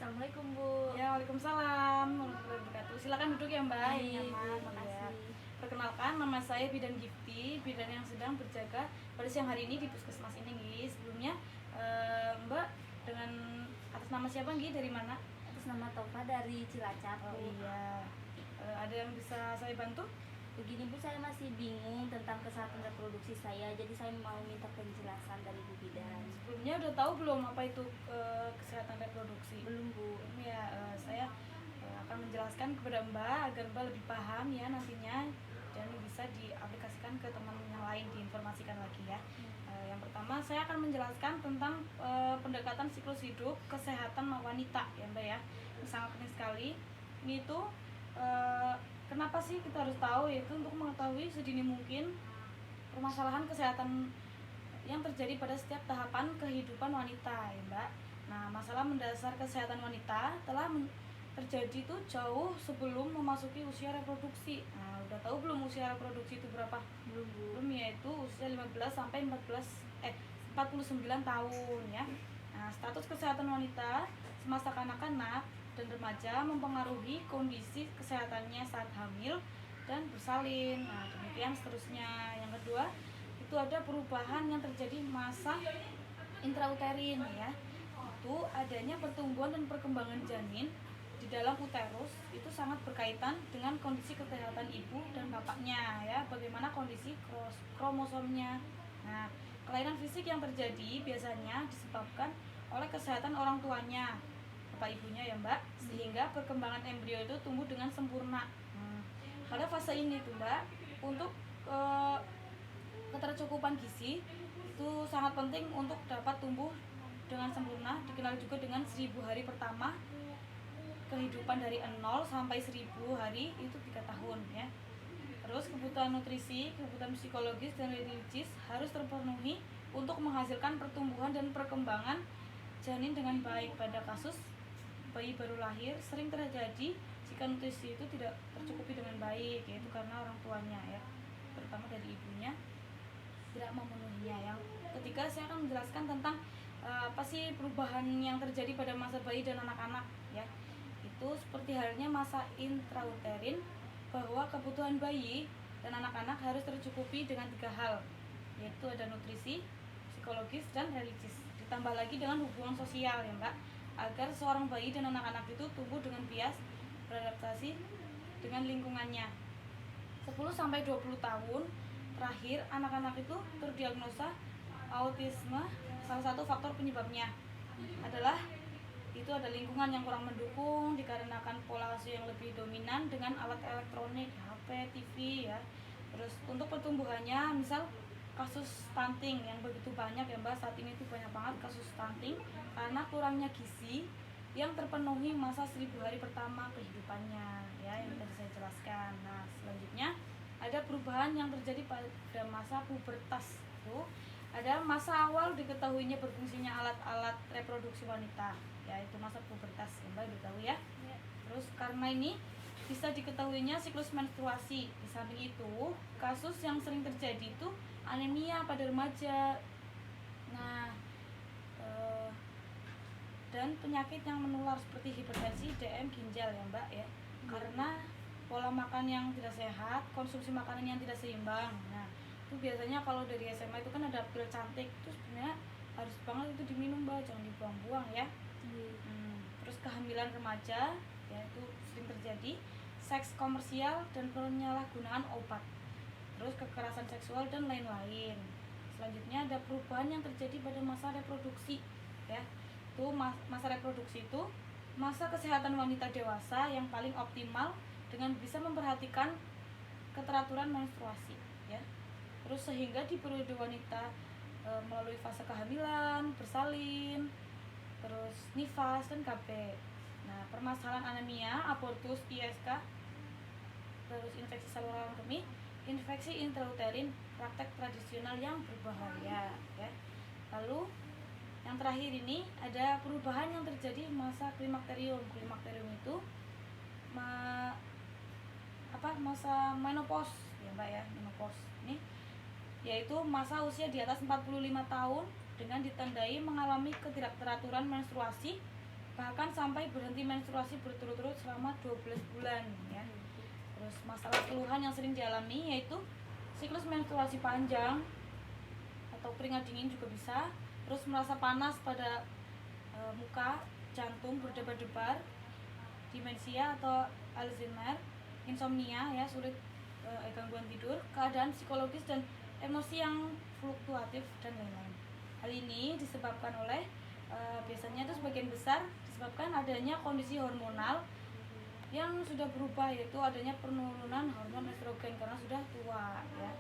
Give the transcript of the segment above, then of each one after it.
Assalamualaikum Bu. Ya, waalaikumsalam warahmatullahi wabarakatuh. Silakan duduk ya Mbak. Baik, Yang nyaman. Bu, makasih. Perkenalkan, nama saya Bidan Gifty, bidan yang sedang berjaga pada siang hari ini di puskesmas ini, Nggih. Sebelumnya Mbak dengan atas nama siapa, Nggih? Dari mana? Atas nama Tova dari Cilacap. Oh Bu. iya. Ada yang bisa saya bantu? Begini Bu, saya masih bingung tentang kesehatan reproduksi saya. Jadi saya mau minta penjelasan dari Bu Bidan. Sebelumnya udah tahu belum apa itu kesehatan reproduksi? Belum Bu. Ini ya, saya akan menjelaskan kepada Mbak agar Mbak lebih paham ya nantinya dan bisa diaplikasikan ke teman yang lain, diinformasikan lagi ya. Yang pertama saya akan menjelaskan tentang pendekatan siklus hidup kesehatan wanita ya Mbak ya. Ini sangat penting sekali. Ini itu kenapa sih kita harus tahu, yaitu untuk mengetahui sedini mungkin permasalahan kesehatan yang terjadi pada setiap tahapan kehidupan wanita ya Mbak. Nah, masalah mendasar kesehatan wanita telah terjadi tuh jauh sebelum memasuki usia reproduksi. Nah, udah tahu belum usia reproduksi itu berapa? Belum Bu. Belum, yaitu usia 15 sampai 49 tahun ya. Nah, status kesehatan wanita semasa kanak-kanak dan remaja mempengaruhi kondisi kesehatannya saat hamil dan bersalin. Nah, demikian seterusnya. Yang kedua, itu ada perubahan yang terjadi masa intrauterin ya. Itu adanya pertumbuhan dan perkembangan janin di dalam uterus itu sangat berkaitan dengan kondisi kesehatan ibu dan bapaknya ya, bagaimana kondisi kromosomnya. Nah, kelainan fisik yang terjadi biasanya disebabkan oleh kesehatan orang tuanya, bapak ibunya ya Mbak, sehingga perkembangan embrio itu tumbuh dengan sempurna. Pada fase ini tuh Mbak, untuk ketercukupan gizi itu sangat penting untuk dapat tumbuh dengan sempurna, dikenal juga dengan 1000 hari pertama kehidupan dari 0 sampai 1000 hari itu 3 tahun ya. Terus kebutuhan nutrisi, kebutuhan psikologis dan religius harus terpenuhi untuk menghasilkan pertumbuhan dan perkembangan janin dengan baik. Pada kasus bayi baru lahir sering terjadi jika nutrisi itu tidak tercukupi dengan baik, yaitu karena orang tuanya ya, terutama dari ibunya tidak memenuhinya. Yang ketiga saya akan menjelaskan tentang apa sih perubahan yang terjadi pada masa bayi dan anak-anak ya. Itu seperti halnya masa intrauterin, bahwa kebutuhan bayi dan anak-anak harus tercukupi dengan 3 hal, yaitu ada nutrisi, psikologis, dan religius. Ditambah lagi dengan hubungan sosial ya Mbak, agar seorang bayi dan anak-anak itu tumbuh dengan bias beradaptasi dengan lingkungannya. 10-20 tahun terakhir anak-anak itu terdiagnosa autisme. Salah satu faktor penyebabnya adalah itu ada lingkungan yang kurang mendukung, dikarenakan pola asuh yang lebih dominan dengan alat elektronik, HP, TV ya. Terus untuk pertumbuhannya, misal kasus stunting yang begitu banyak ya Mbak, saat ini tuh banyak banget kasus stunting karena kurangnya gizi yang terpenuhi masa 1000 hari pertama kehidupannya ya, yang tadi saya jelaskan. Nah, selanjutnya ada perubahan yang terjadi pada masa pubertas. Tuh ada masa awal diketahuinya berfungsinya alat-alat reproduksi wanita, yaitu masa pubertas ya Mbak, udah tahu ya. Terus karena ini bisa diketahuinya siklus menstruasi. Di samping itu, kasus yang sering terjadi itu anemia pada remaja. Nah, dan penyakit yang menular seperti hipertensi, DM, ginjal ya Mbak ya. Karena pola makan yang tidak sehat, konsumsi makanan yang tidak seimbang. Nah, itu biasanya kalau dari SMA itu kan ada pil cantik, itu sebenarnya harus banget itu diminum Mbak, jangan dibuang-buang ya. Terus kehamilan remaja ya itu sering terjadi, seks komersial dan penyalahgunaan obat, terus kekerasan seksual dan lain-lain. Selanjutnya ada perubahan yang terjadi pada masa reproduksi ya. Itu masa reproduksi itu masa kesehatan wanita dewasa yang paling optimal dengan bisa memperhatikan keteraturan menstruasi ya. Terus sehingga di periode wanita melalui fase kehamilan, bersalin, terus nifas dan KB. Nah, permasalahan anemia, abortus, ISK, terus infeksi saluran kemih, infeksi intrauterin, praktek tradisional yang berbahaya ya. Lalu yang terakhir ini ada perubahan yang terjadi masa klimakterium. Klimakterium itu masa menopause ya Mbak ya, menopause ini yaitu masa usia di atas 45 tahun dengan ditandai mengalami ketidakteraturan menstruasi bahkan sampai berhenti menstruasi berturut-turut selama 12 bulan ya. Terus masalah keluhan yang sering dialami yaitu siklus menstruasi panjang atau keringat dingin juga bisa, terus merasa panas pada muka, jantung berdebar-debar, demensia atau Alzheimer, insomnia ya, sulit gangguan tidur, keadaan psikologis dan emosi yang fluktuatif dan lain-lain. Hal ini disebabkan oleh biasanya itu sebagian besar disebabkan adanya kondisi hormonal yang sudah berubah, yaitu adanya penurunan hormon estrogen karena sudah tua ya.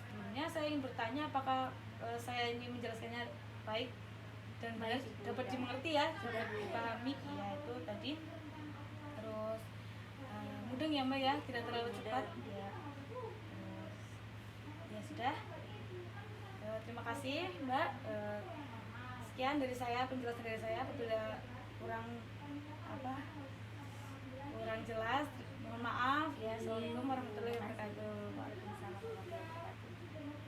Sebelumnya saya ingin bertanya apakah saya ini menjelaskannya baik dan benar, dapat dimengerti ya, dapat dipahami ya itu tadi. Terus mudeng ya Mbak ya, tidak terlalu cepat ya. Terus ya sudah. Terima kasih Mbak. Sekian dari saya, penjelasan dari saya. Apabila kurang jelas, mohon maaf ya. Assalamualaikum warahmatullahi wabarakatuh.